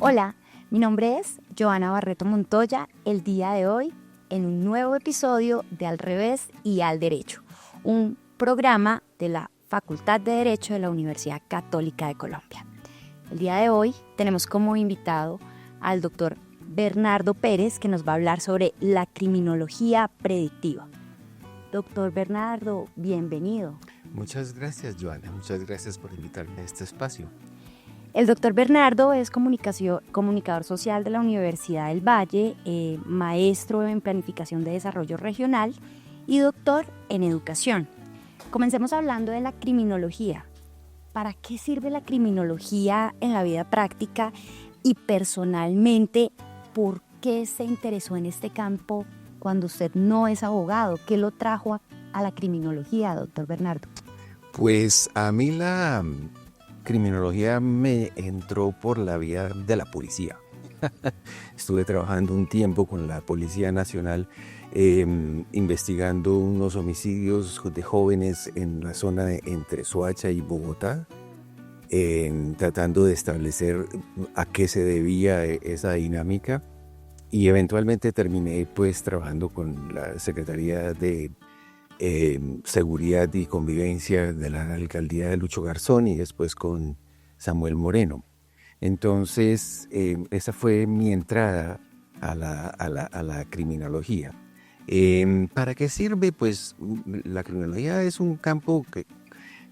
Hola, mi nombre es Joana Barreto Montoya. El día de hoy, en un nuevo episodio de Al Revés y al Derecho, un programa de la Facultad de Derecho de la Universidad Católica de Colombia. El día de hoy tenemos como invitado al doctor Bernardo Pérez, que nos va a hablar sobre la criminología predictiva. Doctor Bernardo, bienvenido. Muchas gracias, Joana. Muchas gracias por invitarme a este espacio. El doctor Bernardo es comunicador social de la Universidad del Valle, maestro en planificación de desarrollo regional y doctor en educación. Comencemos hablando de la criminología. ¿Para qué sirve la criminología en la vida práctica? Y personalmente, ¿por qué se interesó en este campo cuando usted no es abogado? ¿Qué lo trajo a la criminología, doctor Bernardo? Pues a mí la criminología me entró por la vía de la policía. Estuve trabajando un tiempo con la Policía Nacional investigando unos homicidios de jóvenes en la zona entre Soacha y Bogotá, tratando de establecer a qué se debía esa dinámica, y eventualmente terminé pues trabajando con la Secretaría de Seguridad y Convivencia de la alcaldía de Lucho Garzón y después con Samuel Moreno. Entonces, esa fue mi entrada a la criminología. ¿Para qué sirve? Pues la criminología es un campo que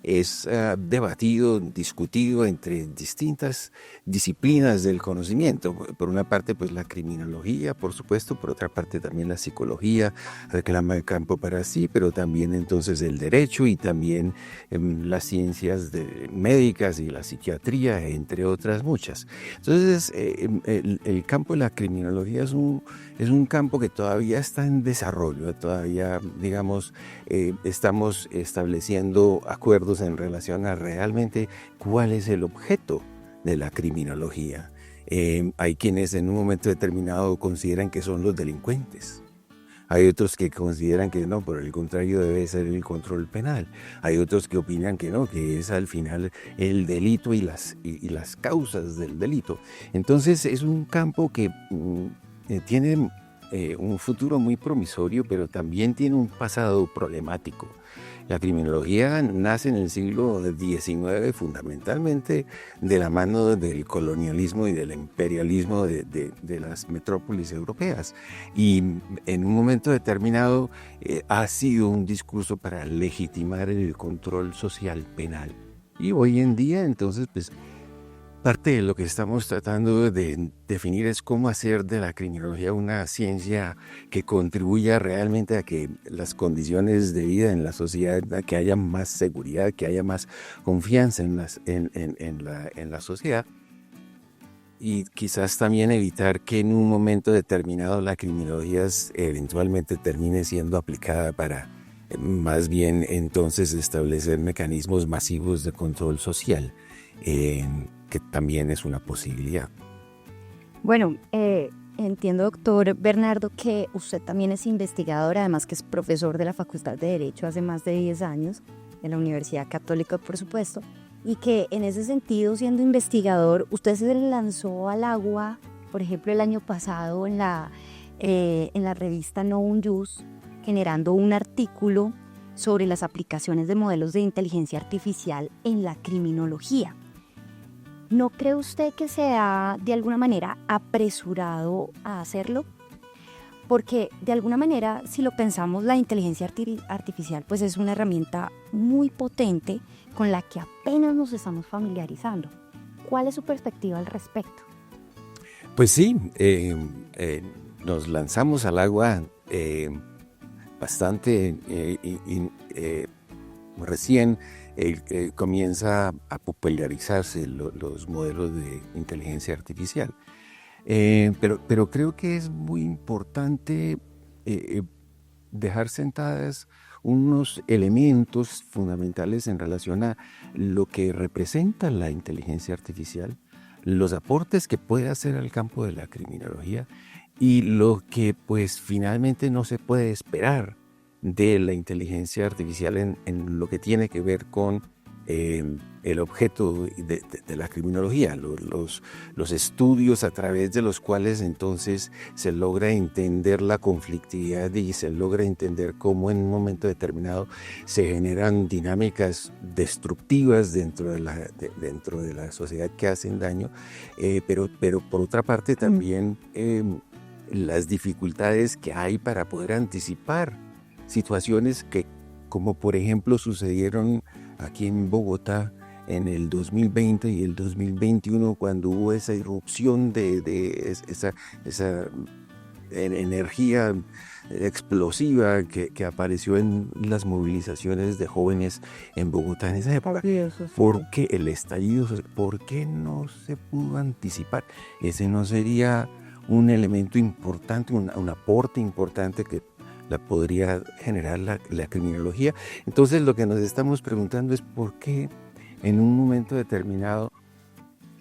es debatido, discutido entre distintas disciplinas del conocimiento. Por una parte, pues la criminología, por supuesto, por otra parte también la psicología reclama el campo para sí, pero también entonces el derecho y también las ciencias médicas y la psiquiatría, entre otras muchas. Entonces, el campo de la criminología es un campo que todavía está en desarrollo, todavía, digamos, estamos estableciendo acuerdos en relación a realmente cuál es el objeto de la criminología. Hay quienes en un momento determinado consideran que son los delincuentes. Hay otros que consideran que no, por el contrario debe ser el control penal. Hay otros que opinan que no, que es al final el delito y las causas del delito. Entonces es un campo que tiene un futuro muy promisorio, pero también tiene un pasado problemático. La criminología nace en el siglo XIX fundamentalmente de la mano del colonialismo y del imperialismo de las metrópolis europeas, y en un momento determinado ha sido un discurso para legitimar el control social penal. Y hoy en día entonces pues parte de lo que estamos tratando de definir es cómo hacer de la criminología una ciencia que contribuya realmente a que las condiciones de vida en la sociedad, a que haya más seguridad, que haya más confianza en la sociedad, y quizás también evitar que en un momento determinado la criminología eventualmente termine siendo aplicada para más bien entonces establecer mecanismos masivos de control social, que también es una posibilidad. Bueno, entiendo, doctor Bernardo, que usted también es investigador, además que es profesor de la Facultad de Derecho hace más de 10 años, en la Universidad Católica, por supuesto, y que en ese sentido, siendo investigador, usted se lanzó al agua, por ejemplo, el año pasado en la revista Novum Jus, generando un artículo sobre las aplicaciones de modelos de inteligencia artificial en la criminología. ¿No cree usted que se ha de alguna manera apresurado a hacerlo? Porque de alguna manera, si lo pensamos, la inteligencia artificial pues es una herramienta muy potente con la que apenas nos estamos familiarizando. ¿Cuál es su perspectiva al respecto? Pues sí, nos lanzamos al agua bastante recién. Comienza a popularizarse los modelos de inteligencia artificial. Pero creo que es muy importante dejar sentadas unos elementos fundamentales en relación a lo que representa la inteligencia artificial, los aportes que puede hacer al campo de la criminología y lo que pues finalmente no se puede esperar de la inteligencia artificial en lo que tiene que ver con el objeto de la criminología, los estudios a través de los cuales entonces se logra entender la conflictividad y se logra entender cómo en un momento determinado se generan dinámicas destructivas dentro de la sociedad que hacen daño, pero por otra parte también las dificultades que hay para poder anticipar situaciones que, como por ejemplo sucedieron aquí en Bogotá en el 2020 y el 2021, cuando hubo esa irrupción de esa energía explosiva que apareció en las movilizaciones de jóvenes en Bogotá en esa época. Porque el estallido, ¿por qué no se pudo anticipar? Ese no sería un elemento importante, un aporte importante que la podría generar la criminología. Entonces lo que nos estamos preguntando es por qué en un momento determinado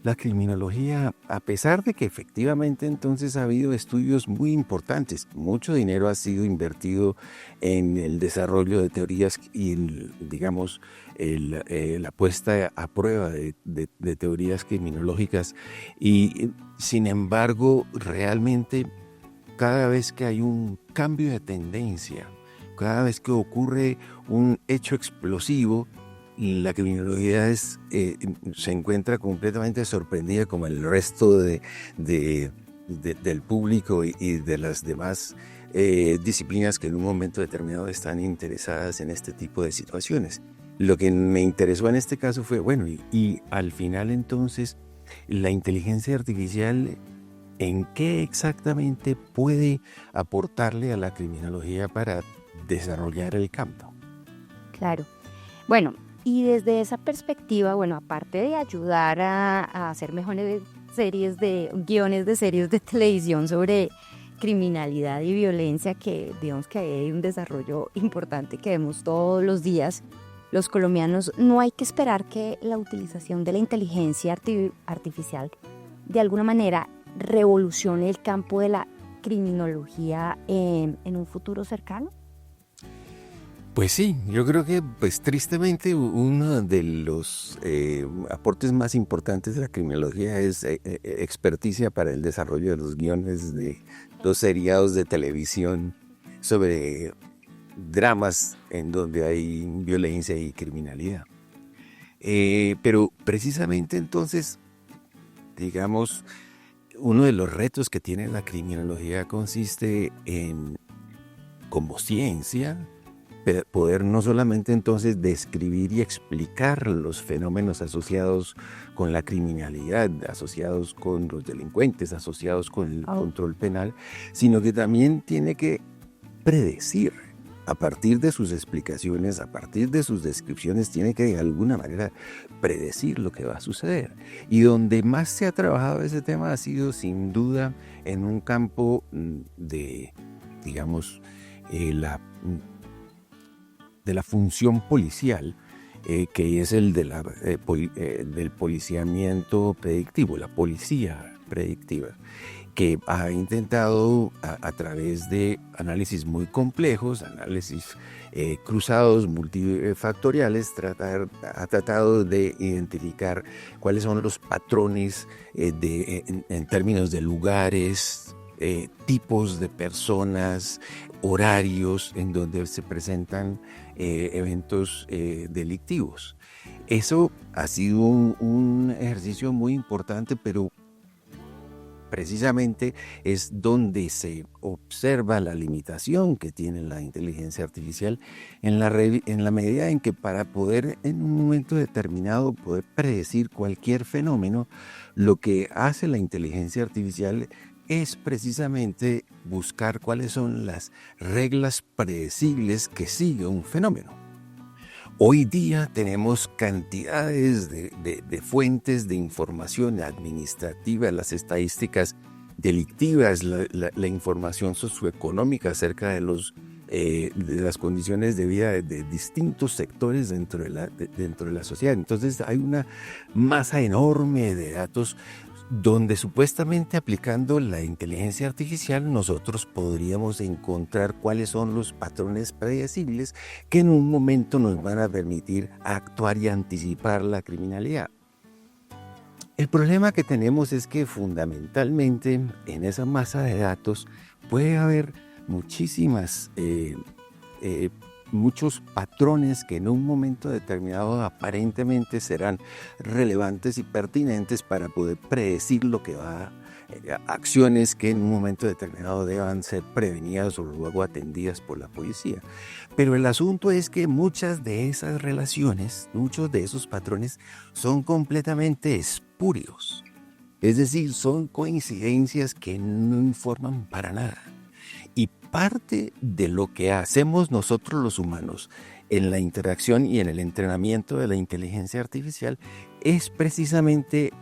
la criminología, a pesar de que efectivamente entonces ha habido estudios muy importantes, mucho dinero ha sido invertido en el desarrollo de teorías y digamos la puesta a prueba de teorías criminológicas, y sin embargo realmente cada vez que hay un cambio de tendencia, cada vez que ocurre un hecho explosivo, la criminología se encuentra completamente sorprendida, como el resto del público y de las demás disciplinas que en un momento determinado están interesadas en este tipo de situaciones. Lo que me interesó en este caso fue, bueno, y al final entonces, la inteligencia artificial, ¿en qué exactamente puede aportarle a la criminología para desarrollar el campo? Claro. Bueno, y desde esa perspectiva, bueno, aparte de ayudar a hacer mejores guiones de series de televisión sobre criminalidad y violencia, que digamos que hay un desarrollo importante que vemos todos los días, los colombianos, no hay que esperar que la utilización de la inteligencia artificial de alguna manera revolucione el campo de la criminología en un futuro cercano. Pues sí, yo creo que pues tristemente uno de los aportes más importantes de la criminología es experticia para el desarrollo de los guiones de los seriados de televisión sobre dramas en donde hay violencia y criminalidad. Pero precisamente entonces, digamos, uno de los retos que tiene la criminología consiste en, como ciencia, poder no solamente entonces describir y explicar los fenómenos asociados con la criminalidad, asociados con los delincuentes, asociados con el control penal, sino que también tiene que predecir. A partir de sus explicaciones, a partir de sus descripciones, tiene que de alguna manera predecir lo que va a suceder. Y donde más se ha trabajado ese tema ha sido sin duda en un campo de, digamos, de la función policial, que es el del policiamiento predictivo, la policía predictiva, que ha intentado a través de análisis muy complejos, análisis cruzados, multifactoriales, ha tratado de identificar cuáles son los patrones en términos de lugares, tipos de personas, horarios en donde se presentan eventos delictivos. Eso ha sido un ejercicio muy importante, pero precisamente es donde se observa la limitación que tiene la inteligencia artificial en la medida en que para poder en un momento determinado poder predecir cualquier fenómeno, lo que hace la inteligencia artificial es precisamente buscar cuáles son las reglas predecibles que sigue un fenómeno. Hoy día tenemos cantidades de fuentes de información administrativa, las estadísticas delictivas, la información socioeconómica acerca de las condiciones de vida de distintos sectores dentro de la sociedad. Entonces hay una masa enorme de datos donde supuestamente aplicando la inteligencia artificial nosotros podríamos encontrar cuáles son los patrones predecibles que en un momento nos van a permitir actuar y anticipar la criminalidad. El problema que tenemos es que fundamentalmente en esa masa de datos puede haber muchos patrones que en un momento determinado aparentemente serán relevantes y pertinentes para poder predecir lo que acciones que en un momento determinado deban ser prevenidas o luego atendidas por la policía. Pero el asunto es que muchas de esas relaciones, muchos de esos patrones son completamente espurios. Es decir, son coincidencias que no informan para nada. Y parte de lo que hacemos nosotros los humanos en la interacción y en el entrenamiento de la inteligencia artificial es precisamente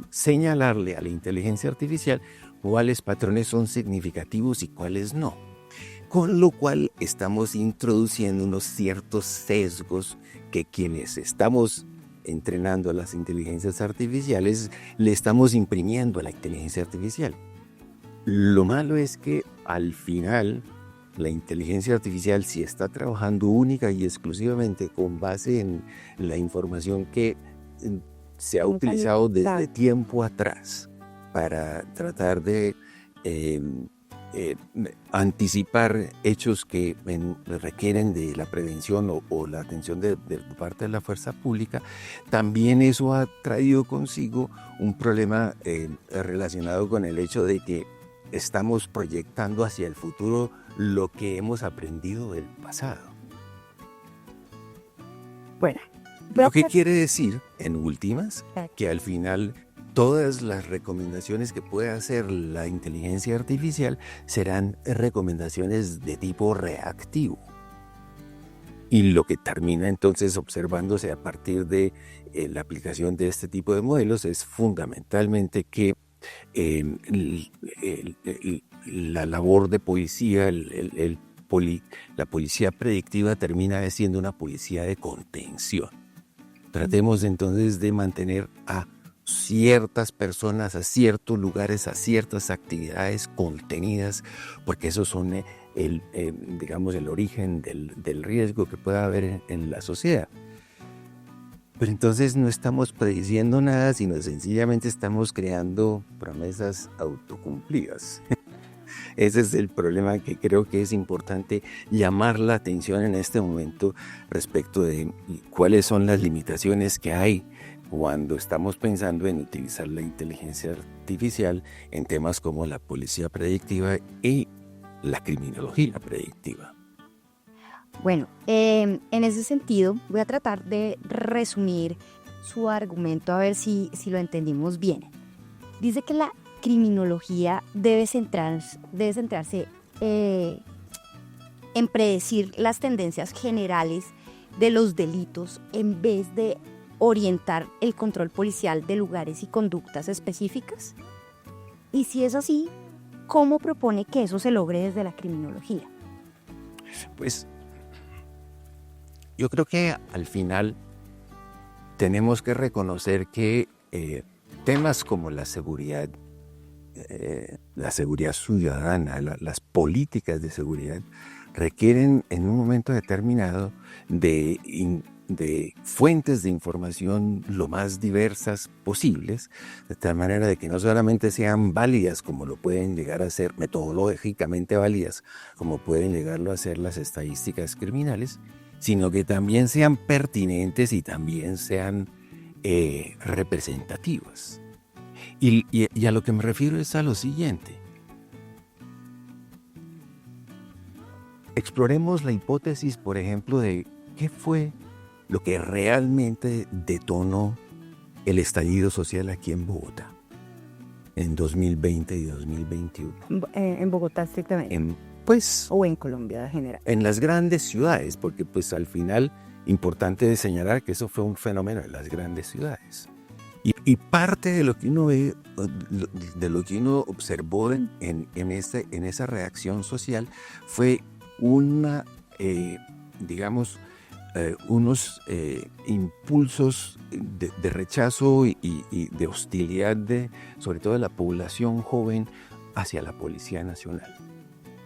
señalarle a la inteligencia artificial cuáles patrones son significativos y cuáles no. Con lo cual estamos introduciendo unos ciertos sesgos que quienes estamos entrenando a las inteligencias artificiales le estamos imprimiendo a la inteligencia artificial. Lo malo es que al final la inteligencia artificial, si está trabajando única y exclusivamente con base en la información que se ha utilizado desde tiempo atrás para tratar de anticipar hechos que requieren de la prevención o la atención de parte de la fuerza pública, también eso ha traído consigo un problema relacionado con el hecho de que estamos proyectando hacia el futuro lo que hemos aprendido del pasado. Bueno, lo que quiere decir, en últimas, que al final todas las recomendaciones que pueda hacer la inteligencia artificial serán recomendaciones de tipo reactivo. Y lo que termina entonces observándose a partir de la aplicación de este tipo de modelos es fundamentalmente que la labor de policía, la policía predictiva termina siendo una policía de contención. Tratemos entonces de mantener a ciertas personas, a ciertos lugares, a ciertas actividades contenidas, porque esos son el origen del riesgo que pueda haber en la sociedad. Pero entonces no estamos prediciendo nada, sino sencillamente estamos creando promesas autocumplidas. Ese es el problema que creo que es importante llamar la atención en este momento respecto de cuáles son las limitaciones que hay cuando estamos pensando en utilizar la inteligencia artificial en temas como la policía predictiva y la criminología predictiva. Bueno, en ese sentido voy a tratar de resumir su argumento a ver si lo entendimos bien. Dice que la criminología debe centrarse en predecir las tendencias generales de los delitos en vez de orientar el control policial de lugares y conductas específicas. Y si es así, ¿cómo propone que eso se logre desde la criminología? Pues yo creo que al final tenemos que reconocer que temas como la seguridad ciudadana, las políticas de seguridad requieren en un momento determinado de fuentes de información lo más diversas posibles, de tal manera de que no solamente sean válidas como lo pueden llegar a ser, metodológicamente válidas como pueden llegarlo a ser las estadísticas criminales, sino que también sean pertinentes y también sean representativas. Y a lo que me refiero es a lo siguiente. Exploremos la hipótesis, por ejemplo, de qué fue lo que realmente detonó el estallido social aquí en Bogotá en 2020 y 2021. En Bogotá estrictamente. O en Colombia en general. En las grandes ciudades, porque pues al final importante señalar que eso fue un fenómeno en las grandes ciudades. Y parte de lo que uno ve, de lo que uno observó en esa reacción social fue una, unos impulsos de rechazo y de hostilidad, sobre todo de la población joven, hacia la Policía Nacional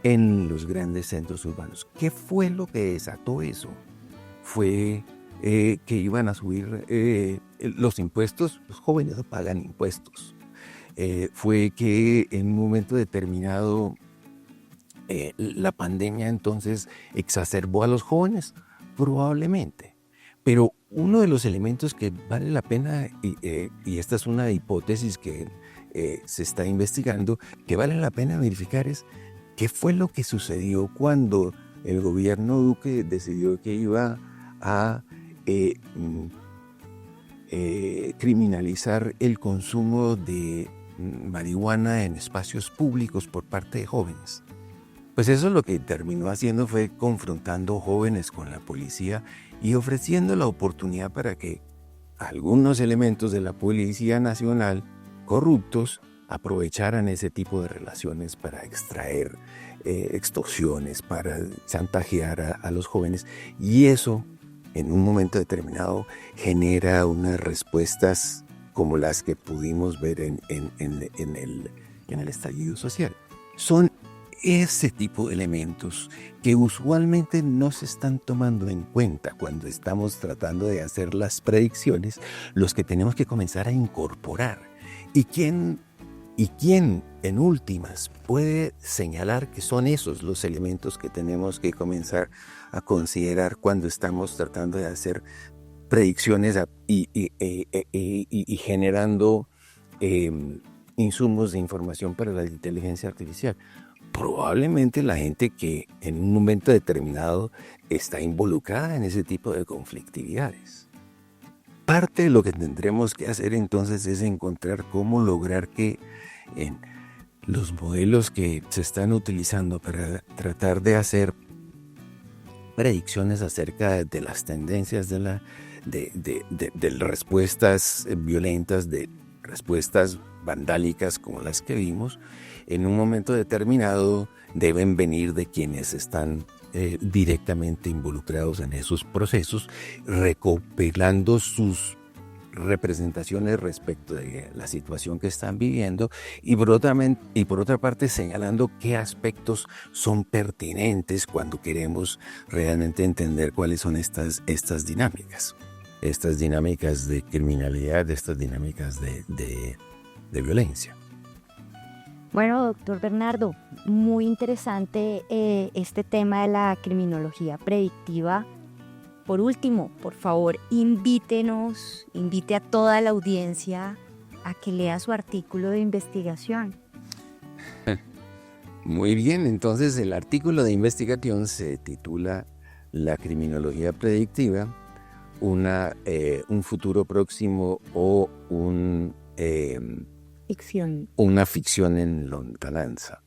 en los grandes centros urbanos. ¿Qué fue lo que desató eso? Fue que iban a subir los impuestos. Los jóvenes no pagan impuestos. Fue que en un momento determinado la pandemia entonces exacerbó a los jóvenes, probablemente. Pero uno de los elementos que vale la pena, y esta es una hipótesis que se está investigando, que vale la pena verificar, es qué fue lo que sucedió cuando el gobierno Duque decidió que iba a criminalizar el consumo de marihuana en espacios públicos por parte de jóvenes. Pues eso lo que terminó haciendo fue confrontando jóvenes con la policía y ofreciendo la oportunidad para que algunos elementos de la Policía Nacional corruptos aprovecharan ese tipo de relaciones para extraer extorsiones, para chantajear a los jóvenes, y eso en un momento determinado genera unas respuestas como las que pudimos ver en el estallido social. Son ese tipo de elementos que usualmente no se están tomando en cuenta cuando estamos tratando de hacer las predicciones, los que tenemos que comenzar a incorporar. ¿Y quién en últimas puede señalar que son esos los elementos que tenemos que comenzar a considerar cuando estamos tratando de hacer predicciones y generando insumos de información para la inteligencia artificial? Probablemente la gente que en un momento determinado está involucrada en ese tipo de conflictividades. Parte de lo que tendremos que hacer entonces es encontrar cómo lograr que en los modelos que se están utilizando para tratar de hacer predicciones acerca de las tendencias de respuestas violentas, de respuestas vandálicas como las que vimos, en un momento determinado deben venir de quienes están directamente involucrados en esos procesos, recopilando sus representaciones respecto de la situación que están viviendo y por otra parte señalando qué aspectos son pertinentes cuando queremos realmente entender cuáles son estas dinámicas de criminalidad, estas dinámicas de violencia. Bueno, doctor Bernardo, muy interesante este tema de la criminología predictiva. Por último, por favor, invite a toda la audiencia a que lea su artículo de investigación. Muy bien, entonces el artículo de investigación se titula La criminología predictiva, un futuro próximo o una ficción en lontananza.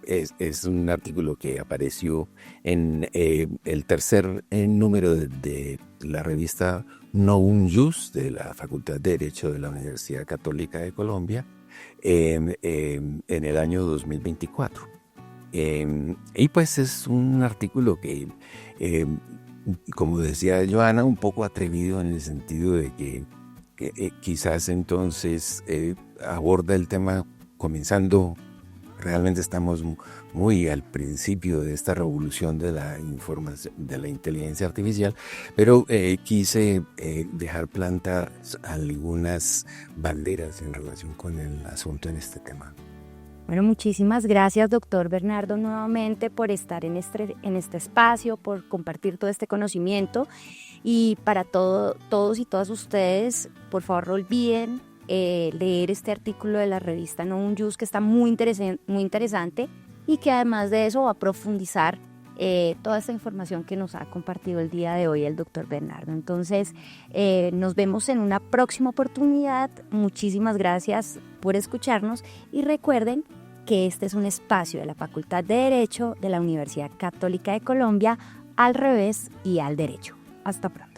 Es un artículo que apareció en el tercer número de la revista Novum Jus de la Facultad de Derecho de la Universidad Católica de Colombia en el año 2024. Y pues es un artículo que, como decía Joana, un poco atrevido en el sentido de que quizás entonces aborda el tema comenzando. Realmente estamos muy al principio de esta revolución de la información, de la inteligencia artificial, pero quise dejar plantadas algunas banderas en relación con el asunto en este tema. Bueno, muchísimas gracias, doctor Bernardo, nuevamente por estar en este espacio, por compartir todo este conocimiento. Y para todos y todas ustedes, por favor, no olviden leer este artículo de la revista Novum Jus, que está muy interesante y que además de eso va a profundizar toda esta información que nos ha compartido el día de hoy el doctor Bernardo. Entonces, nos vemos en una próxima oportunidad. Muchísimas gracias por escucharnos y recuerden que este es un espacio de la Facultad de Derecho de la Universidad Católica de Colombia, Al Revés y Al Derecho. Hasta pronto.